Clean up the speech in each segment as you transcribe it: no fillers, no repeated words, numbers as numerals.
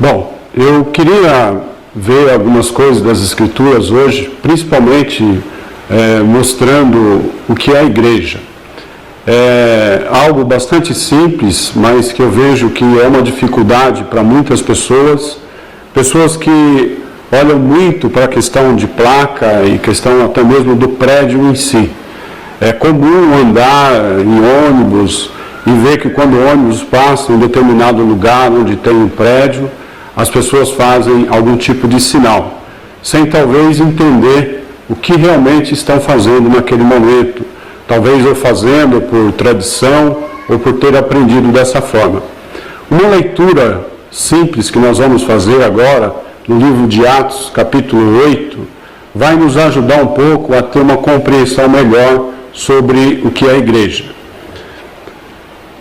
Bom, eu queria ver algumas coisas das Escrituras hoje, principalmente mostrando o que é a igreja. É algo bastante simples, mas que eu vejo que é uma dificuldade para muitas pessoas que olham muito para a questão de placa e questão até mesmo do prédio em si. É comum andar em ônibus e ver que quando o ônibus passa em determinado lugar onde tem um prédio, as pessoas fazem algum tipo de sinal, sem talvez entender o que realmente estão fazendo naquele momento. Talvez ou fazendo por tradição ou por ter aprendido dessa forma. Uma leitura simples que nós vamos fazer agora, no livro de Atos, capítulo 8, vai nos ajudar um pouco a ter uma compreensão melhor sobre o que é a igreja.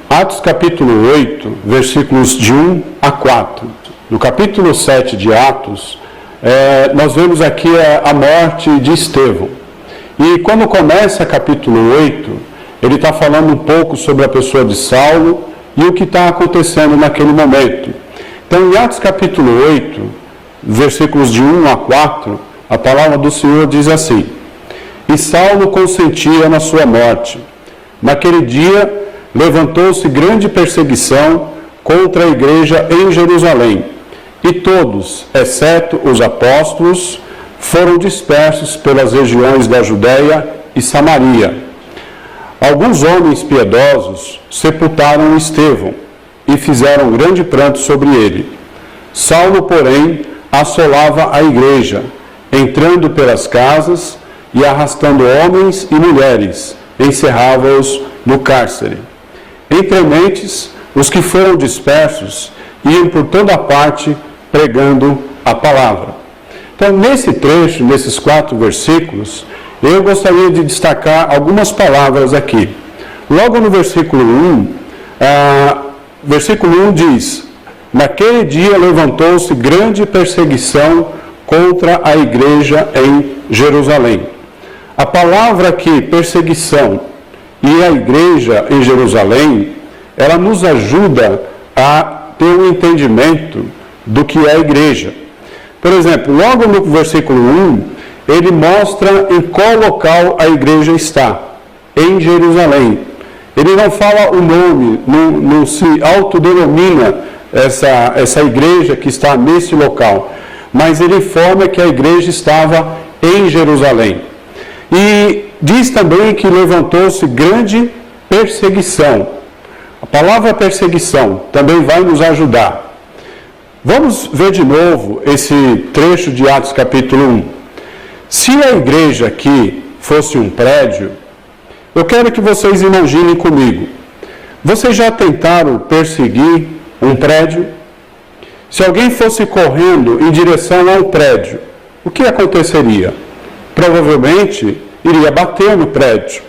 Atos capítulo 8, versículos de 1 a 4. No capítulo 7 de Atos, nós vemos aqui a morte de Estevão. E quando começa capítulo 8, ele está falando um pouco sobre a pessoa de Saulo e o que está acontecendo naquele momento. Então, em Atos capítulo 8, versículos de 1 a 4, a palavra do Senhor diz assim: E Saulo consentia na sua morte. Naquele dia, levantou-se grande perseguição contra a igreja em Jerusalém, e todos, exceto os apóstolos, foram dispersos pelas regiões da Judéia e Samaria. Alguns homens piedosos sepultaram Estevão e fizeram grande pranto sobre ele. Saulo, porém, assolava a igreja, entrando pelas casas e arrastando homens e mulheres, encerrava-os no cárcere. Entre mentes, os que foram dispersos iam por toda parte pregando a palavra. Então, nesse trecho, nesses 4 versículos, eu gostaria de destacar algumas palavras aqui. Logo no versículo 1 diz: Naquele dia levantou-se grande perseguição contra a igreja em Jerusalém. A palavra aqui, perseguição, e a igreja em Jerusalém, ela nos ajuda a ter um entendimento do que é a igreja. Por exemplo, logo no versículo 1, ele mostra em qual local a igreja está, em Jerusalém. Ele não fala o nome, não se autodenomina essa igreja que está nesse local, mas ele informa que a igreja estava em Jerusalém. E diz também que levantou-se grande perseguição. A palavra perseguição também vai nos ajudar. Vamos ver de novo esse trecho de Atos capítulo 1. Se a igreja aqui fosse um prédio, eu quero que vocês imaginem comigo. Vocês já tentaram perseguir um prédio? Se alguém fosse correndo em direção ao prédio, o que aconteceria? Provavelmente iria bater no prédio.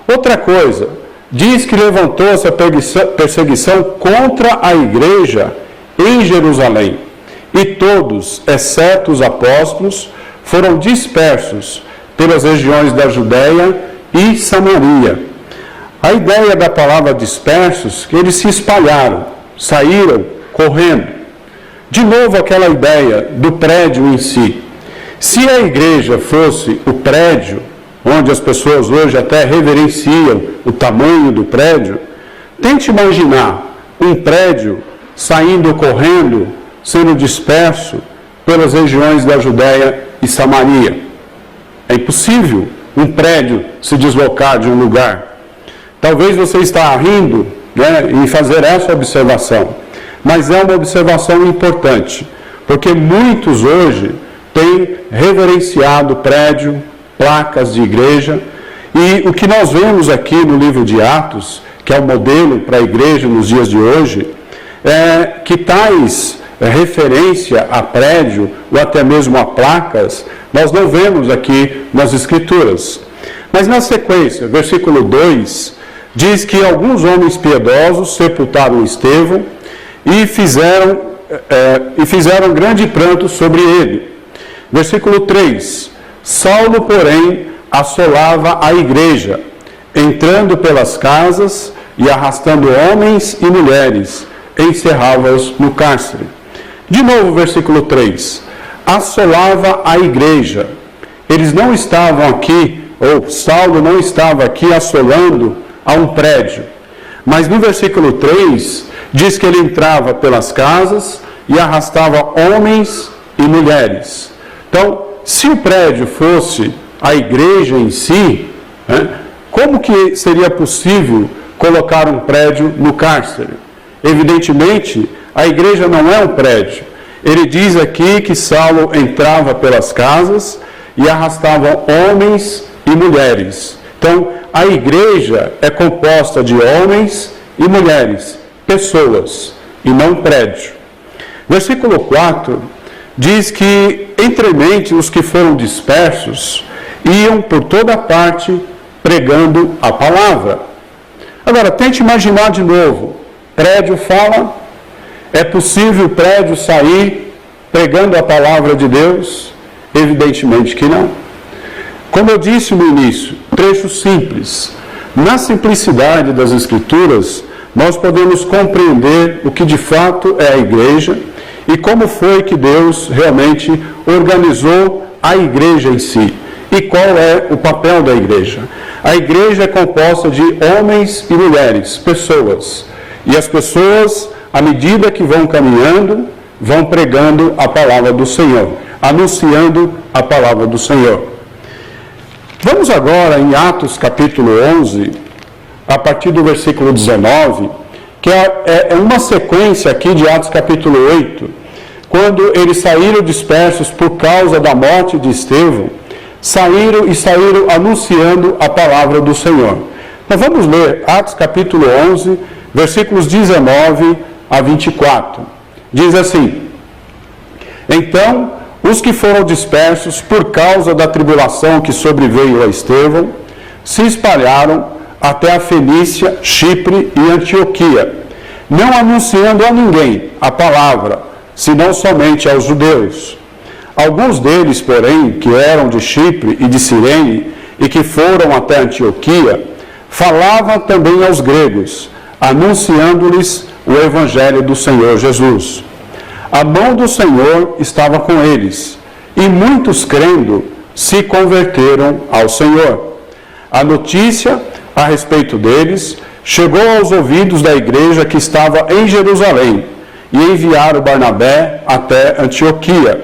Outra coisa, diz que levantou essa perseguição contra a igreja em Jerusalém, e todos, exceto os apóstolos, foram dispersos pelas regiões da Judéia e Samaria. A ideia da palavra dispersos, que eles se espalharam, saíram correndo. De novo aquela ideia do prédio em si. Se a igreja fosse o prédio, onde as pessoas hoje até reverenciam o tamanho do prédio, tente imaginar um prédio saindo correndo, sendo disperso pelas regiões da Judéia e Samaria. É impossível um prédio se deslocar de um lugar. Talvez você está rindo, em fazer essa observação, mas é uma observação importante, porque muitos hoje têm reverenciado prédio, placas de igreja, e o que nós vemos aqui no livro de Atos, que é o modelo para a igreja nos dias de hoje, é que tais referência a prédio ou até mesmo a placas, nós não vemos aqui nas Escrituras. Mas na sequência, versículo 2, diz que alguns homens piedosos sepultaram Estevão e fizeram grande pranto sobre ele. Versículo 3, Saulo, porém, assolava a igreja, entrando pelas casas e arrastando homens e mulheres, encerrava-os no cárcere. De novo, versículo 3. Assolava a igreja. Eles não estavam aqui, ou Saulo não estava aqui assolando a um prédio. Mas no versículo 3, diz que ele entrava pelas casas e arrastava homens e mulheres. Então, se o prédio fosse a igreja em si, como que seria possível colocar um prédio no cárcere? Evidentemente, a igreja não é um prédio. Ele diz aqui que Saulo entrava pelas casas e arrastava homens e mulheres. Então, a igreja é composta de homens e mulheres, pessoas, e não prédio. Versículo 4 diz que, entremente, os que foram dispersos iam por toda parte pregando a palavra. Agora, tente imaginar de novo. Prédio fala, é possível o prédio sair pregando a palavra de Deus? Evidentemente que não. Como eu disse no início, trecho simples. Na simplicidade das Escrituras, nós podemos compreender o que de fato é a igreja e como foi que Deus realmente organizou a igreja em si. E qual é o papel da igreja? A igreja é composta de homens e mulheres, pessoas. E as pessoas, à medida que vão caminhando, vão pregando a palavra do Senhor, anunciando a palavra do Senhor. Vamos agora em Atos capítulo 11, a partir do versículo 19, que é uma sequência aqui de Atos capítulo 8, quando eles saíram dispersos por causa da morte de Estevão, saíram anunciando a palavra do Senhor. Então vamos ler Atos capítulo 11, versículos 19 a 24. Diz assim: Então, os que foram dispersos por causa da tribulação que sobreveio a Estevão, se espalharam até a Fenícia, Chipre e Antioquia, não anunciando a ninguém a palavra, senão somente aos judeus. Alguns deles, porém, que eram de Chipre e de Cirene, e que foram até Antioquia, falavam também aos gregos, anunciando-lhes o evangelho do Senhor Jesus. A mão do Senhor estava com eles, e muitos crendo se converteram ao Senhor. A notícia a respeito deles chegou aos ouvidos da igreja que estava em Jerusalém, e enviaram Barnabé até Antioquia.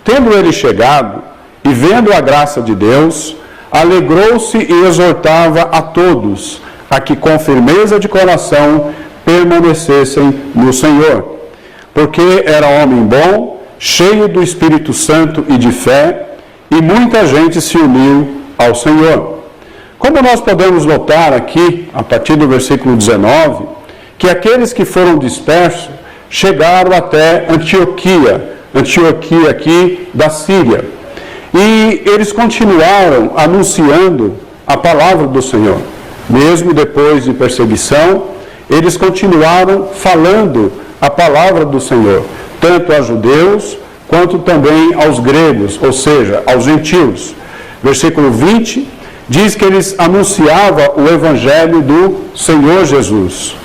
Tendo ele chegado, e vendo a graça de Deus, alegrou-se e exortava a todos, a que com firmeza de coração permanecessem no Senhor. Porque era homem bom, cheio do Espírito Santo e de fé, e muita gente se uniu ao Senhor. Como nós podemos notar aqui, a partir do versículo 19, que aqueles que foram dispersos chegaram até Antioquia aqui da Síria. E eles continuaram anunciando a palavra do Senhor. Mesmo depois de perseguição, eles continuaram falando a palavra do Senhor, tanto a judeus, quanto também aos gregos, ou seja, aos gentios. Versículo 20 diz que eles anunciavam o evangelho do Senhor Jesus.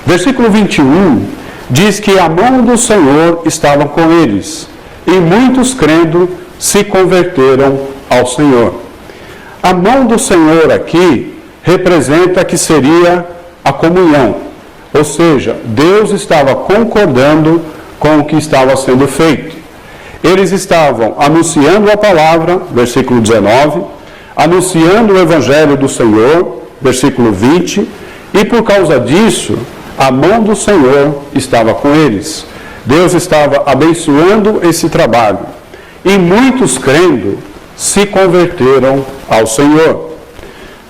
Versículo 21 diz que a mão do Senhor estava com eles, e muitos crendo se converteram ao Senhor. A mão do Senhor aqui representa que seria a comunhão, ou seja, Deus estava concordando com o que estava sendo feito. Eles estavam anunciando a palavra, versículo 19, anunciando o evangelho do Senhor, versículo 20, e por causa disso, a mão do Senhor estava com eles. Deus estava abençoando esse trabalho. E muitos crendo se converteram ao Senhor.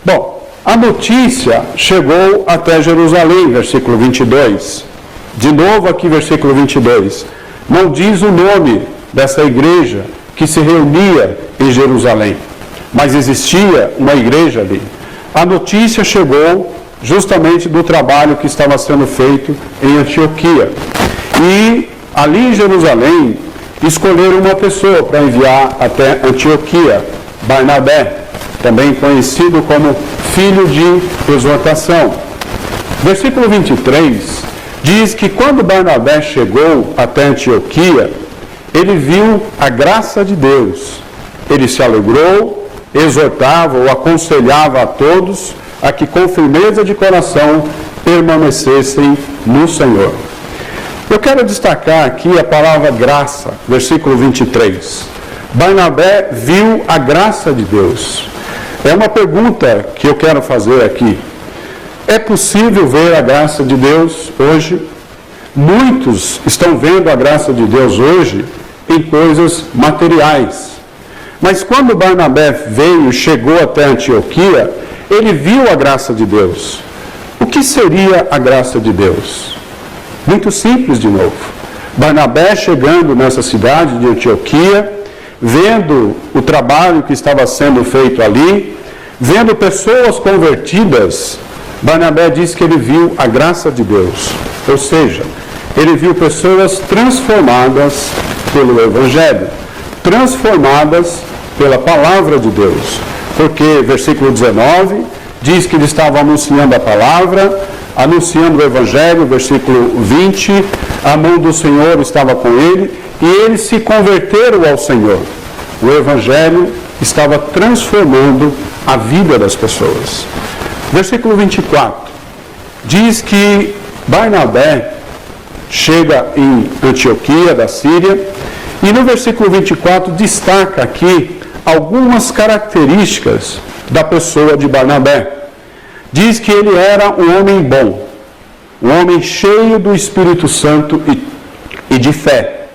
Bom, a notícia chegou até Jerusalém, versículo 22. De novo aqui, versículo 22. Não diz o nome dessa igreja que se reunia em Jerusalém, mas existia uma igreja ali. A notícia chegou justamente do trabalho que estava sendo feito em Antioquia. E ali em Jerusalém, escolheram uma pessoa para enviar até Antioquia, Barnabé, também conhecido como filho de exortação. Versículo 23 diz que quando Barnabé chegou até Antioquia, ele viu a graça de Deus. Ele se alegrou, exortava ou aconselhava a todos a que com firmeza de coração permanecessem no Senhor. Eu quero destacar aqui a palavra graça, versículo 23. Barnabé viu a graça de Deus. É uma pergunta que eu quero fazer aqui. É possível ver a graça de Deus hoje? Muitos estão vendo a graça de Deus hoje em coisas materiais. Mas quando Barnabé veio e chegou até Antioquia, ele viu a graça de Deus. O que seria a graça de Deus? Muito simples de novo. Barnabé chegando nessa cidade de Antioquia, vendo o trabalho que estava sendo feito ali, vendo pessoas convertidas, Barnabé diz que ele viu a graça de Deus. Ou seja, ele viu pessoas transformadas pelo Evangelho, transformadas pela palavra de Deus. Porque, versículo 19, diz que ele estava anunciando a palavra, anunciando o Evangelho, versículo 20, a mão do Senhor estava com ele, e eles se converteram ao Senhor. O Evangelho estava transformando a vida das pessoas. Versículo 24, diz que Barnabé chega em Antioquia, da Síria, e no versículo 24 destaca aqui algumas características da pessoa de Barnabé. Diz que ele era um homem bom, um homem cheio do Espírito Santo e de fé.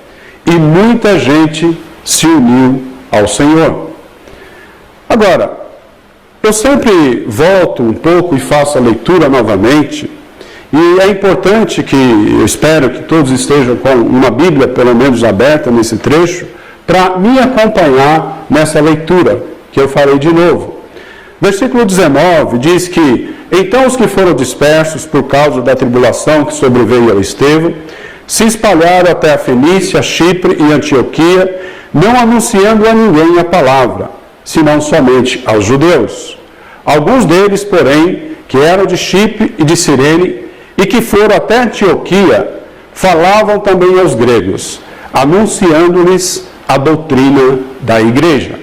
E muita gente se uniu ao Senhor. Agora, eu sempre volto um pouco e faço a leitura novamente, e é importante que, eu espero que todos estejam com uma Bíblia, pelo menos aberta nesse trecho, para me acompanhar nessa leitura, que eu farei de novo. Versículo 19 diz que, então os que foram dispersos por causa da tribulação que sobreveio a Estevão, se espalharam até a Fenícia, Chipre e Antioquia, não anunciando a ninguém a palavra, senão somente aos judeus. Alguns deles, porém, que eram de Chipre e de Cirene, e que foram até Antioquia, falavam também aos gregos, anunciando-lhes a doutrina da igreja.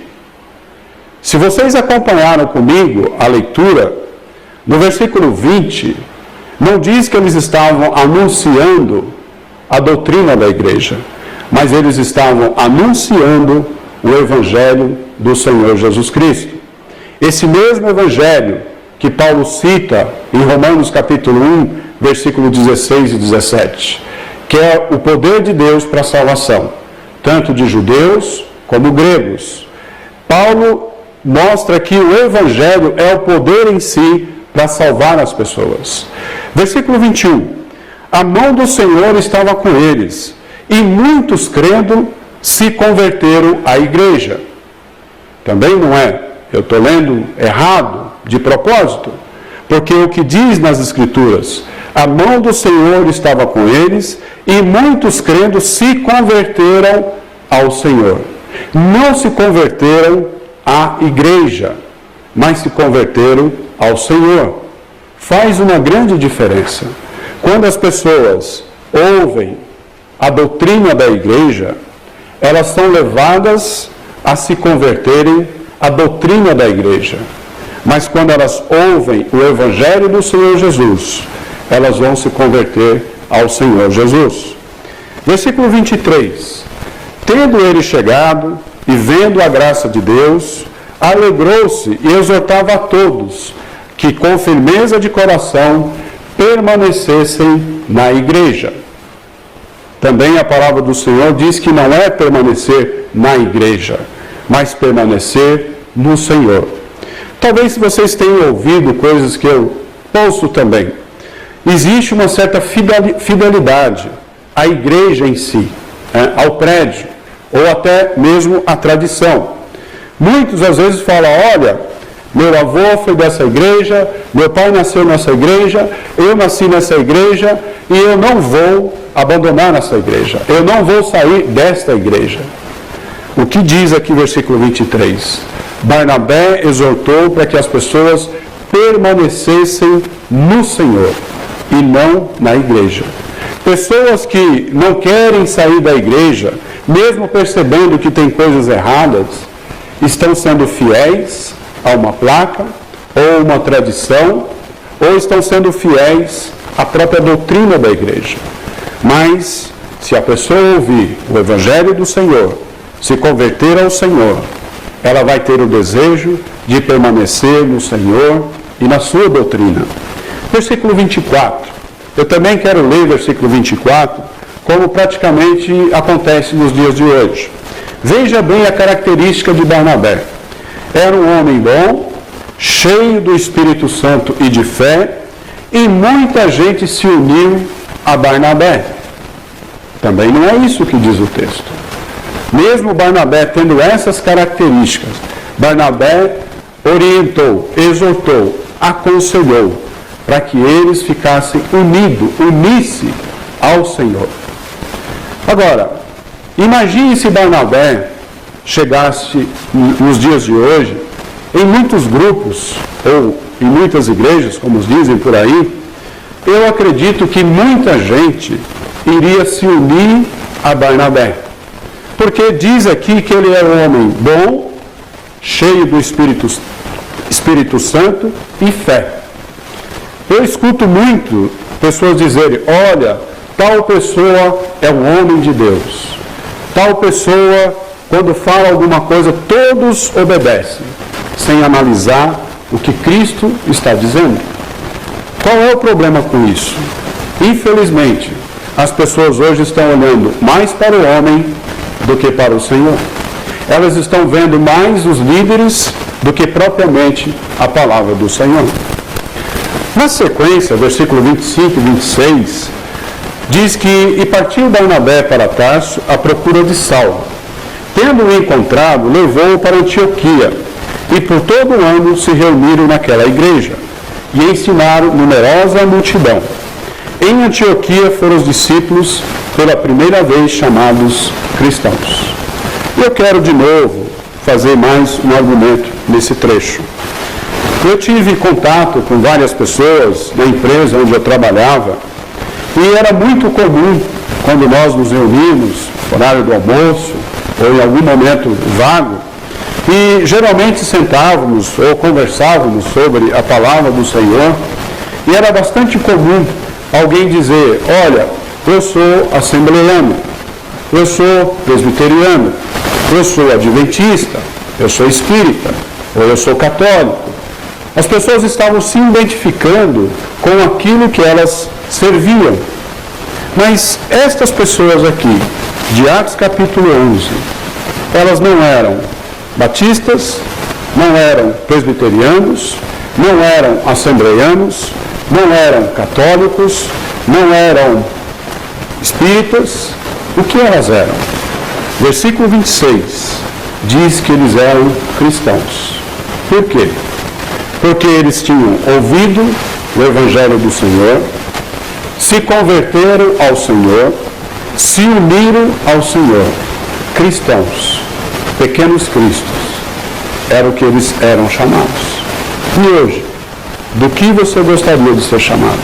Se vocês acompanharam comigo a leitura, no versículo 20, não diz que eles estavam anunciando a doutrina da igreja, mas eles estavam anunciando o Evangelho do Senhor Jesus Cristo. Esse mesmo Evangelho que Paulo cita em Romanos capítulo 1, versículo 16 e 17, que é o poder de Deus para a salvação, tanto de judeus como gregos. Paulo mostra que o Evangelho é o poder em si para salvar as pessoas. Versículo 21, a mão do Senhor estava com eles, e muitos crendo se converteram à igreja. Também não é, eu estou lendo errado, de propósito, porque o que diz nas Escrituras, a mão do Senhor estava com eles, e muitos crendo se converteram ao Senhor. Não se converteram à igreja, mas se converteram ao Senhor. Faz uma grande diferença. Quando as pessoas ouvem a doutrina da igreja, elas são levadas a se converterem à doutrina da igreja. Mas quando elas ouvem o Evangelho do Senhor Jesus, elas vão se converter ao Senhor Jesus. Versículo 23. Tendo ele chegado e vendo a graça de Deus, alegrou-se e exortava a todos que com firmeza de coração permanecessem na igreja. Também a palavra do Senhor diz que não é permanecer na igreja, mas permanecer no Senhor. Talvez vocês tenham ouvido coisas que eu ouço também. Existe uma certa fidelidade à igreja em si, ao prédio, ou até mesmo à tradição. Muitos às vezes falam, olha, meu avô foi dessa igreja, meu pai nasceu nessa igreja, eu nasci nessa igreja e eu não vou abandonar essa igreja, eu não vou sair desta igreja. O que diz aqui o versículo 23? Barnabé exortou para que as pessoas permanecessem no Senhor e não na igreja. Pessoas que não querem sair da igreja, mesmo percebendo que tem coisas erradas, estão sendo fiéis a uma placa, ou uma tradição, ou estão sendo fiéis à própria doutrina da igreja. Mas, se a pessoa ouvir o Evangelho do Senhor, se converter ao Senhor, ela vai ter o desejo de permanecer no Senhor e na sua doutrina. Versículo 24. Eu também quero ler versículo 24, como praticamente acontece nos dias de hoje. Veja bem a característica de Barnabé. Era um homem bom, cheio do Espírito Santo e de fé, e muita gente se uniu a Barnabé. Também não é isso que diz o texto. Mesmo Barnabé tendo essas características, Barnabé orientou, exortou, aconselhou, para que eles ficassem unisse ao Senhor. Agora, imagine se Barnabé chegasse nos dias de hoje, em muitos grupos, ou em muitas igrejas, como dizem por aí, eu acredito que muita gente iria se unir a Barnabé. Porque diz aqui que ele era um homem bom, cheio do Espírito Santo e fé. Eu escuto muito pessoas dizerem, olha, tal pessoa é um homem de Deus. Tal pessoa, quando fala alguma coisa, todos obedecem, sem analisar o que Cristo está dizendo. Qual é o problema com isso? Infelizmente, as pessoas hoje estão olhando mais para o homem do que para o Senhor. Elas estão vendo mais os líderes do que propriamente a palavra do Senhor. Na sequência, versículo 25 e 26, diz que, e partiu Barnabé para Tarso à procura de Saulo. Tendo-o encontrado, levou-o para Antioquia, e por todo o ano se reuniram naquela igreja, e ensinaram numerosa multidão. Em Antioquia foram os discípulos, pela primeira vez chamados cristãos. Eu quero de novo fazer mais um argumento nesse trecho. Eu tive contato com várias pessoas na empresa onde eu trabalhava, e era muito comum, quando nós nos reunimos, horário do almoço, ou em algum momento vago, e geralmente sentávamos ou conversávamos sobre a palavra do Senhor, e era bastante comum alguém dizer, olha, eu sou assembleiano, eu sou presbiteriano, eu sou adventista, eu sou espírita, ou eu sou católico. As pessoas estavam se identificando com aquilo que elas serviam. Mas estas pessoas aqui, de Atos capítulo 11, elas não eram batistas, não eram presbiterianos, não eram assembleianos, não eram católicos, não eram espíritas. O que elas eram? Versículo 26 diz que eles eram cristãos. Por quê? Porque eles tinham ouvido o Evangelho do Senhor, se converteram ao Senhor, se uniram ao Senhor. Cristãos, pequenos cristos, era o que eles eram chamados. E hoje, do que você gostaria de ser chamado?